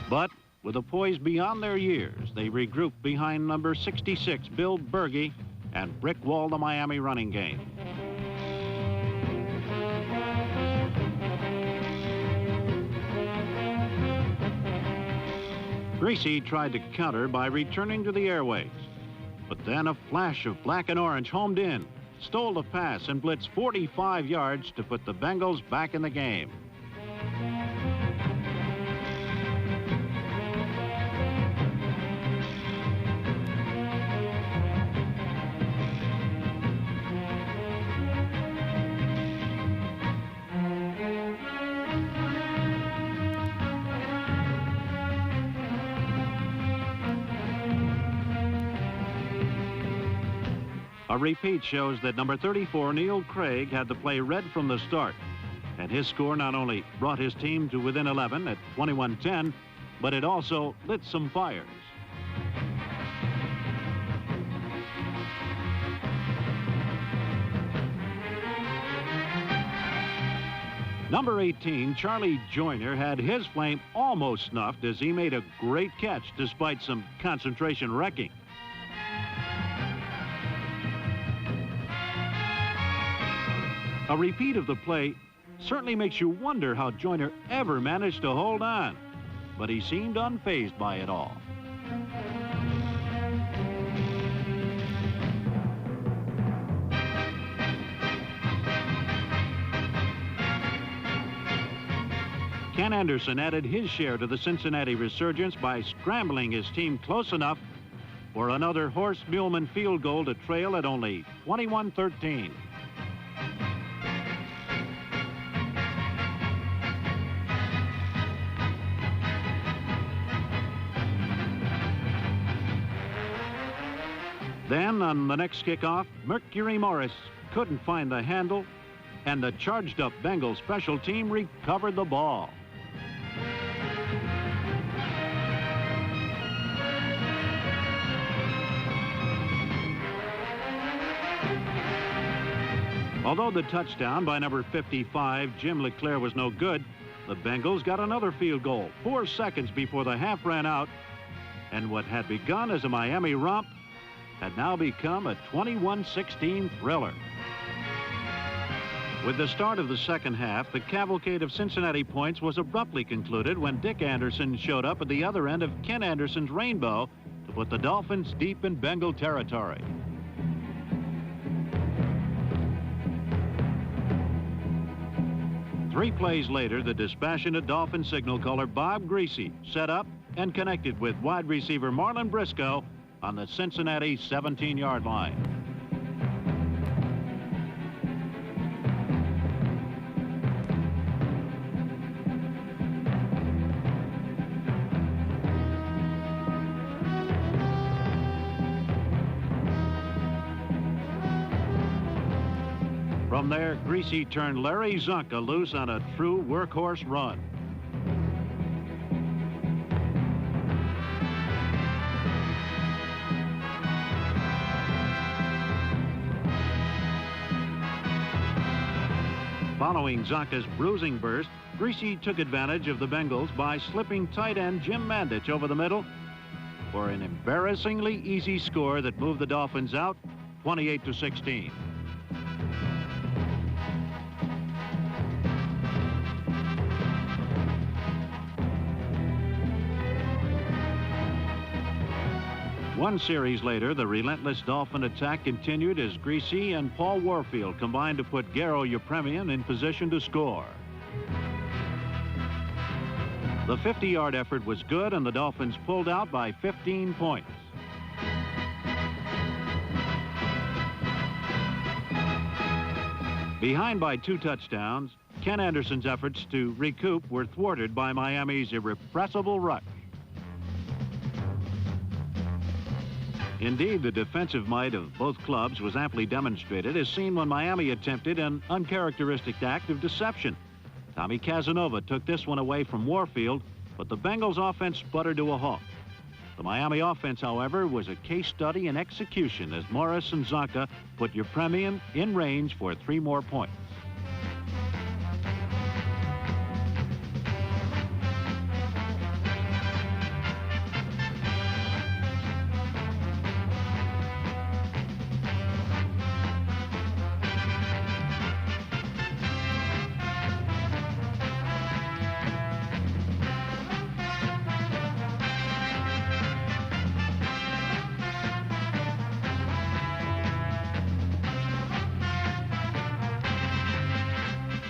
But with a poise beyond their years, they regrouped behind number 66, Bill Berge, and brick-walled the Miami running game. Greasy tried to counter by returning to the airways, but then a flash of black and orange homed in, stole the pass, and blitzed 45 yards to put the Bengals back in the game. A repeat shows that number 34, Neil Craig, had the play read from the start, and his score not only brought his team to within 11 at 21-10, but it also lit some fires. Number 18, Charlie Joyner, had his flame almost snuffed as he made a great catch despite some concentration wrecking. A repeat of the play certainly makes you wonder how Joyner ever managed to hold on, but he seemed unfazed by it all. Ken Anderson added his share to the Cincinnati resurgence by scrambling his team close enough for another Horst Muhlman field goal to trail at only 21-13. Then, on the next kickoff, Mercury Morris couldn't find the handle, and the charged-up Bengals special team recovered the ball. Although the touchdown by number 55, Jim Leclerc, was no good, the Bengals got another field goal 4 seconds before the half ran out, and what had begun as a Miami romp had now become a 21-16 thriller. With the start of the second half, the cavalcade of Cincinnati points was abruptly concluded when Dick Anderson showed up at the other end of Ken Anderson's rainbow to put the Dolphins deep in Bengal territory. Three plays later, the dispassionate Dolphin signal caller Bob Greasy set up and connected with wide receiver Marlon Briscoe on the Cincinnati 17-yard line. From there, Greasy turned Larry Zonka loose on a true workhorse run. Following Zonka's bruising burst, Greasy took advantage of the Bengals by slipping tight end Jim Mandich over the middle for an embarrassingly easy score that moved the Dolphins out 28-16. One series later, the relentless Dolphin attack continued as Greasy and Paul Warfield combined to put Garo Yepremian in position to score. The 50-yard effort was good, and the Dolphins pulled out by 15 points. Behind by 2 touchdowns, Ken Anderson's efforts to recoup were thwarted by Miami's irrepressible rush. Indeed, the defensive might of both clubs was amply demonstrated, as seen when Miami attempted an uncharacteristic act of deception. Tommy Casanova took this one away from Warfield, but the Bengals offense sputtered to a halt. The Miami offense, however, was a case study in execution as Morris and Zonka put Yepremian in range for 3 more points.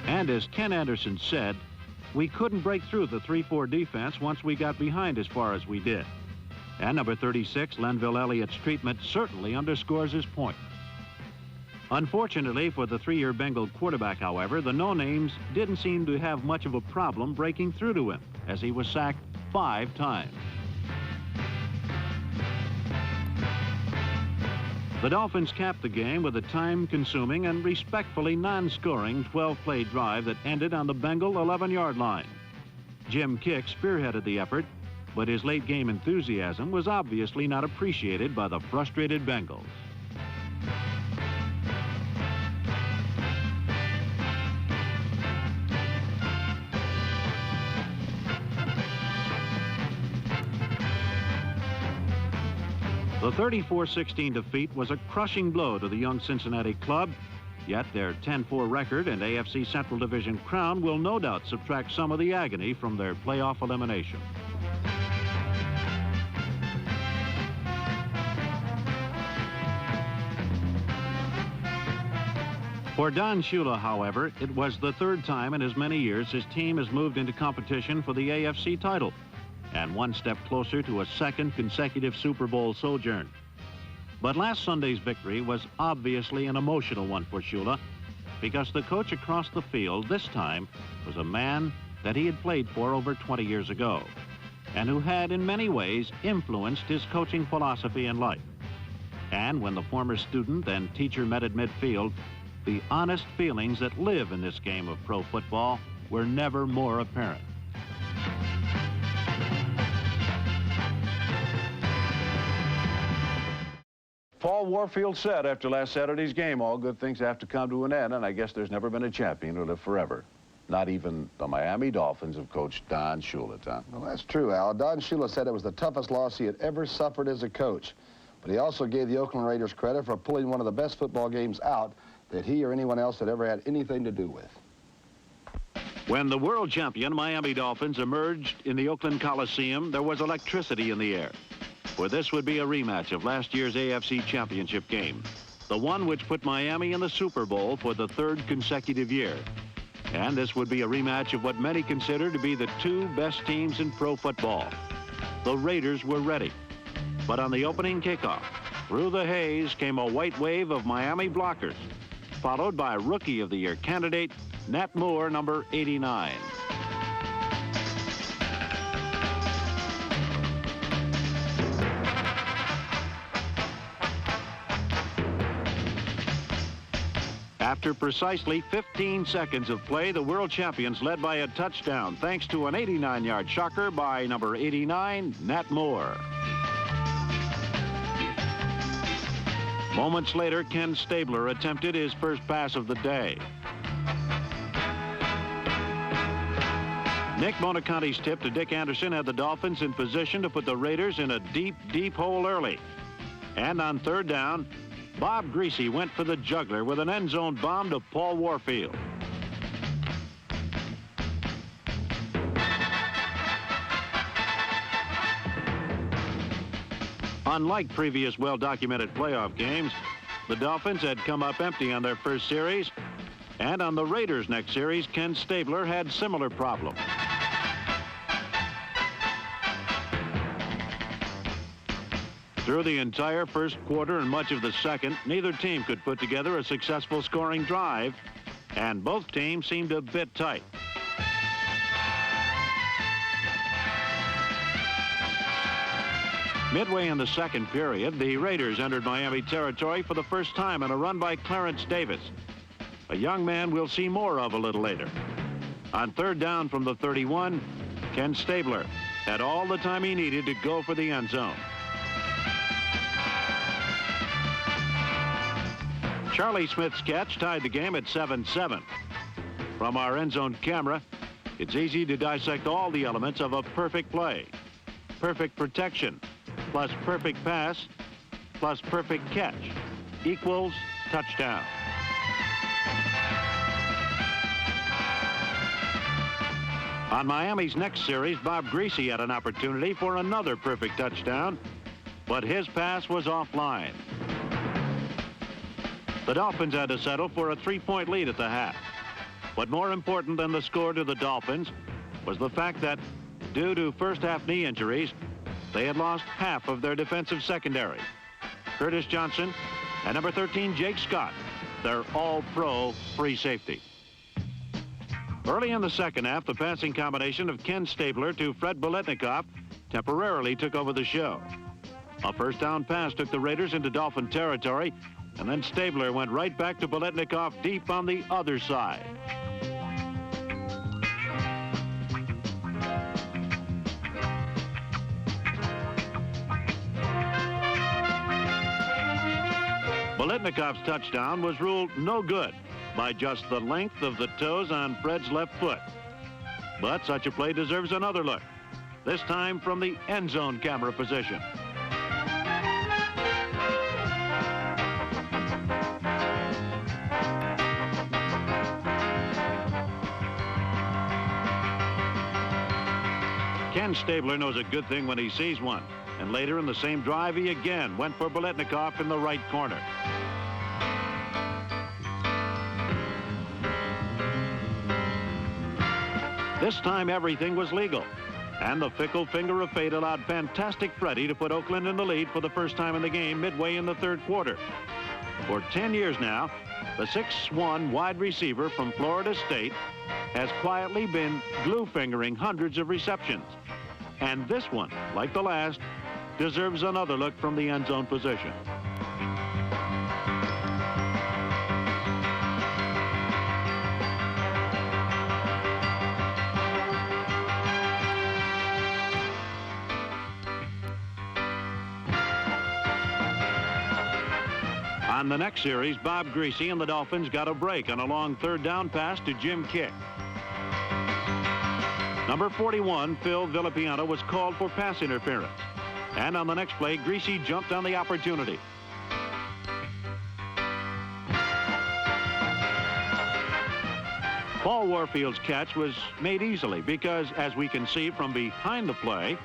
And as Ken Anderson said, we couldn't break through the 3-4 defense once we got behind as far as we did. And number 36, Lenville Elliott's treatment certainly underscores his point. Unfortunately for the 3-year Bengal quarterback, however, the no-names didn't seem to have much of a problem breaking through to him, as he was sacked 5 times. The Dolphins capped the game with a time-consuming and respectfully non-scoring 12-play drive that ended on the Bengal 11-yard line. Jim Kick spearheaded the effort, but his late-game enthusiasm was obviously not appreciated by the frustrated Bengals. The 34-16 defeat was a crushing blow to the young Cincinnati club, yet their 10-4 record and AFC Central Division crown will no doubt subtract some of the agony from their playoff elimination. For Don Shula, however, it was the 3rd time in as many years his team has moved into competition for the AFC title, and 1 step closer to a 2nd consecutive Super Bowl sojourn. But last Sunday's victory was obviously an emotional one for Shula, because the coach across the field this time was a man that he had played for over 20 years ago, and who had in many ways influenced his coaching philosophy in life. And when the former student and teacher met at midfield, the honest feelings that live in this game of pro football were never more apparent. Paul Warfield said after last Saturday's game, all good things have to come to an end, and I guess there's never been a champion who lived forever. Not even the Miami Dolphins of Coach Don Shula, Tom. Well, that's true, Al. Don Shula said it was the toughest loss he had ever suffered as a coach. But he also gave the Oakland Raiders credit for pulling one of the best football games out that he or anyone else had ever had anything to do with. When the world champion Miami Dolphins emerged in the Oakland Coliseum, there was electricity in the air. For this would be a rematch of last year's AFC Championship game, the one which put Miami in the Super Bowl for the third consecutive year. And this would be a rematch of what many consider to be the two best teams in pro football. The Raiders were ready. But on the opening kickoff, through the haze came a white wave of Miami blockers, followed by Rookie of the Year candidate Nat Moore, number 89. After precisely 15 seconds of play, the world champions led by a touchdown thanks to an 89-yard shocker by number 89, Nat Moore. Moments later, Ken Stabler attempted his first pass of the day. Nick Monaconti's tip to Dick Anderson had the Dolphins in position to put the Raiders in a deep, deep hole early. And on third down, Bob Greasy went for the juggler with an end zone bomb to Paul Warfield. Unlike previous well-documented playoff games, the Dolphins had come up empty on their first series, and on the Raiders' next series, Ken Stabler had similar problems. Through the entire first quarter and much of the second, neither team could put together a successful scoring drive, and both teams seemed a bit tight. Midway in the second period, the Raiders entered Miami territory for the first time in a run by Clarence Davis, a young man we'll see more of a little later. On third down from the 31, Ken Stabler had all the time he needed to go for the end zone. Charlie Smith's catch tied the game at 7-7. From our end zone camera, it's easy to dissect all the elements of a perfect play. Perfect protection plus perfect pass plus perfect catch equals touchdown. On Miami's next series, Bob Greasy had an opportunity for another perfect touchdown, but his pass was offline. The Dolphins had to settle for a 3-point lead at the half. But more important than the score to the Dolphins was the fact that, due to first-half knee injuries, they had lost half of their defensive secondary. Curtis Johnson and number 13, Jake Scott, their all-pro free safety. Early in the second half, the passing combination of Ken Stabler to Fred Biletnikoff temporarily took over the show. A first down pass took the Raiders into Dolphin territory, and then Stabler went right back to Biletnikoff deep on the other side. Biletnikoff's touchdown was ruled no good by just the length of the toes on Fred's left foot. But such a play deserves another look, this time from the end zone camera position. Ken Stabler knows a good thing when he sees one. And later in the same drive, he again went for Biletnikoff in the right corner. This time, everything was legal. And the fickle finger of fate allowed Fantastic Freddie to put Oakland in the lead for the first time in the game midway in the third quarter. For 10 years now, the 6'1" wide receiver from Florida State has quietly been glue-fingering hundreds of receptions. And this one, like the last, deserves another look from the end zone position. On the next series, Bob Greasy and the Dolphins got a break on a long third down pass to Jim Kick. Number 41, Phil Villapiano, was called for pass interference. And on the next play, Greasy jumped on the opportunity. Paul Warfield's catch was made easily because, as we can see from behind the play,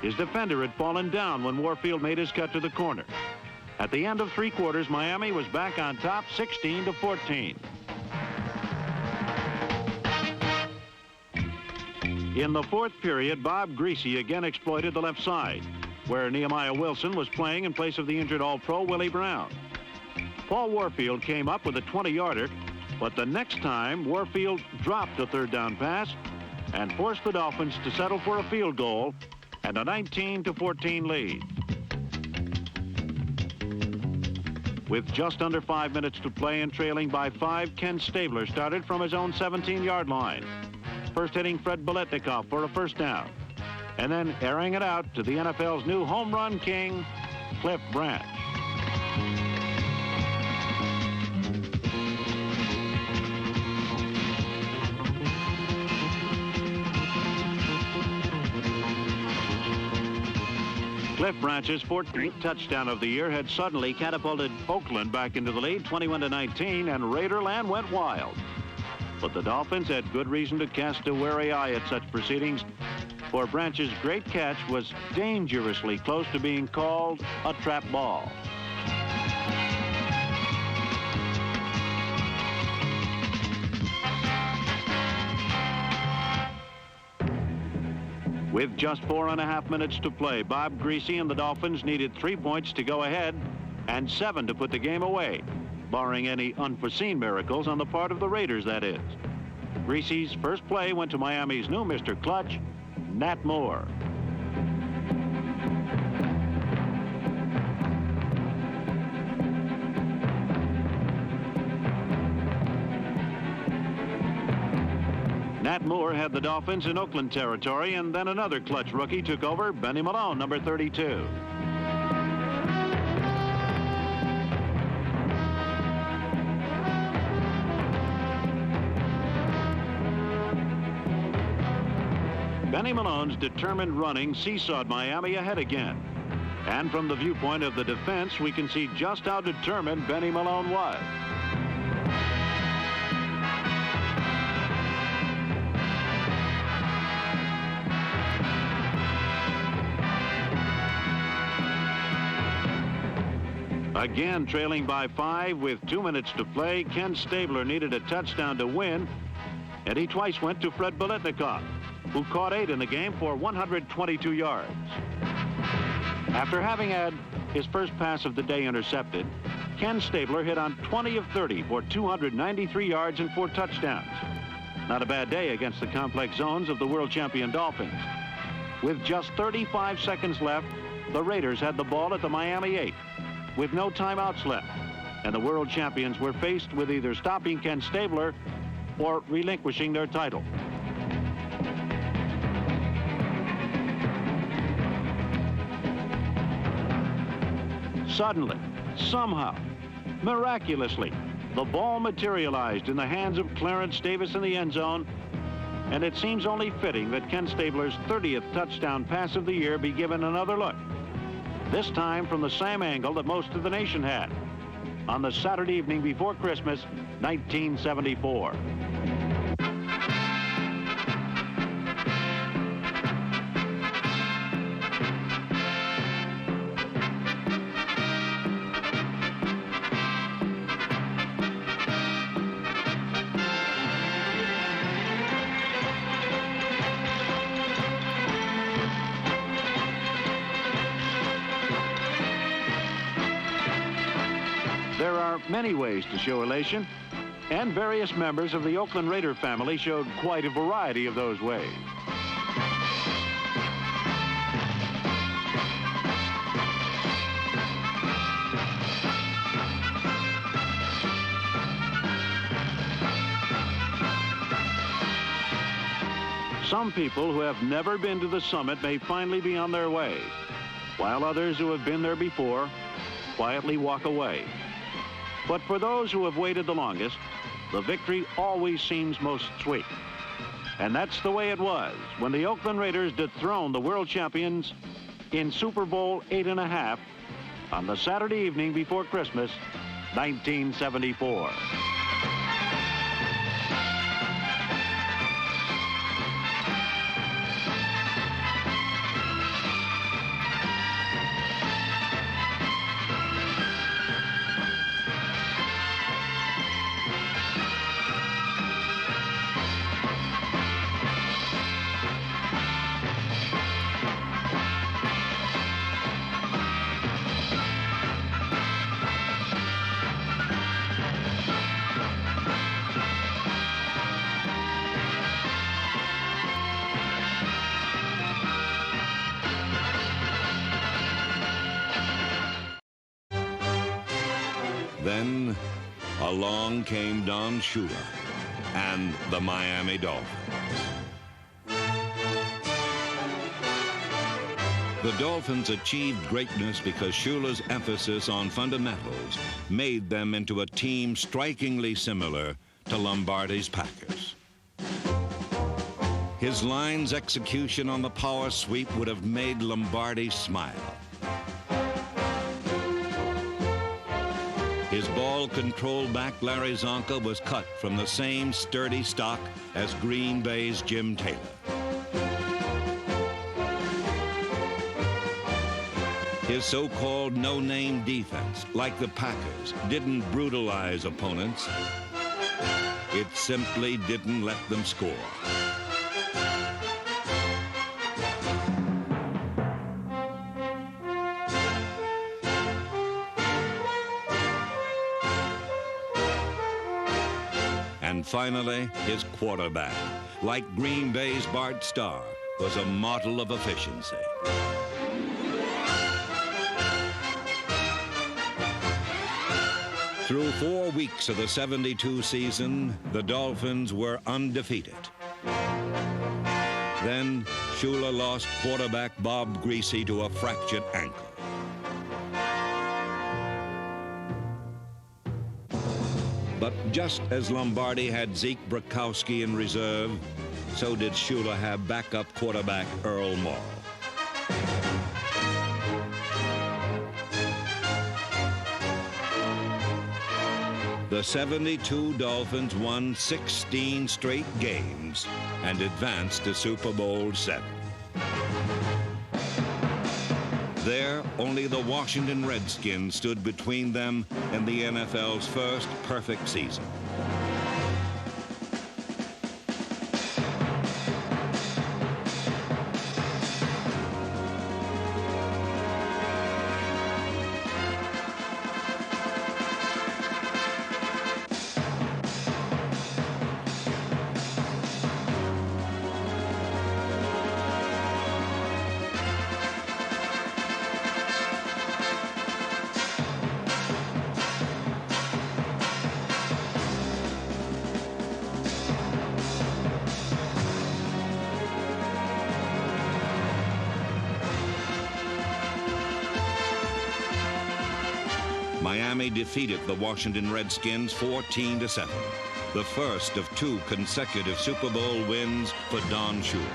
his defender had fallen down when Warfield made his cut to the corner. At the end of 3 quarters, Miami was back on top 16-14. In the 4th period, Bob Greasy again exploited the left side, where Nehemiah Wilson was playing in place of the injured All-Pro Willie Brown. Paul Warfield came up with a 20-yarder, but the next time, Warfield dropped a third down pass and forced the Dolphins to settle for a field goal and a 19-14 lead. With just under 5 minutes to play and trailing by 5, Ken Stabler started from his own 17-yard line, first hitting Fred Biletnikoff for a first down, and then airing it out to the NFL's new home run king, Cliff Branch. Cliff Branch's 14th touchdown of the year had suddenly catapulted Oakland back into the lead, 21-19, and Raiderland went wild. But the Dolphins had good reason to cast a wary eye at such proceedings, for Branch's great catch was dangerously close to being called a trap ball. With just 4.5 minutes to play, Bob Greasy and the Dolphins needed 3 points to go ahead and 7 to put the game away, barring any unforeseen miracles on the part of the Raiders, that is. Greasy's first play went to Miami's new Mr. Clutch, Nat Moore. Nat Moore had the Dolphins in Oakland territory, and then another clutch rookie took over, Benny Malone, number 32. Benny Malone's determined running seesawed Miami ahead again. And from the viewpoint of the defense, we can see just how determined Benny Malone was. Again, trailing by 5 with 2 minutes to play, Ken Stabler needed a touchdown to win, and he twice went to Fred Biletnikoff, who caught 8 in the game for 122 yards. After having had his first pass of the day intercepted, Ken Stabler hit on 20 of 30 for 293 yards and 4 touchdowns. Not a bad day against the complex zones of the world champion Dolphins. With just 35 seconds left, the Raiders had the ball at the Miami 8, with no timeouts left, and the world champions were faced with either stopping Ken Stabler or relinquishing their title. Suddenly, somehow, miraculously, the ball materialized in the hands of Clarence Davis in the end zone, and it seems only fitting that Ken Stabler's 30th touchdown pass of the year be given another look, this time from the same angle that most of the nation had, on the Saturday evening before Christmas, 1974. There are many ways to show elation, and various members of the Oakland Raider family showed quite a variety of those ways. Some people who have never been to the summit may finally be on their way, while others who have been there before quietly walk away. But for those who have waited the longest, the victory always seems most sweet. And that's the way it was when the Oakland Raiders dethroned the world champions in Super Bowl 8.5 on the Saturday evening before Christmas, 1974. Then along came Don Shula and the Miami Dolphins. The Dolphins achieved greatness because Shula's emphasis on fundamentals made them into a team strikingly similar to Lombardi's Packers. His line's execution on the power sweep would have made Lombardi smile. His ball control back Larry Zonka was cut from the same sturdy stock as Green Bay's Jim Taylor. His so-called no-name defense, like the Packers, didn't brutalize opponents. It simply didn't let them score. And finally, his quarterback, like Green Bay's Bart Starr, was a model of efficiency. Through 4 weeks of the '72 season, the Dolphins were undefeated. Then Shula lost quarterback Bob Greasy to a fractured ankle. But just as Lombardi had Zeke Brakowski in reserve, so did Shula have backup quarterback Earl Morrall. The '72 Dolphins won 16 straight games and advanced to Super Bowl VII. There, only the Washington Redskins stood between them and the NFL's first perfect season. Miami defeated the Washington Redskins 14-7, the first of 2 consecutive Super Bowl wins for Don Shula.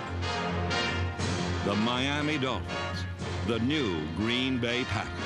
The Miami Dolphins, the new Green Bay Packers.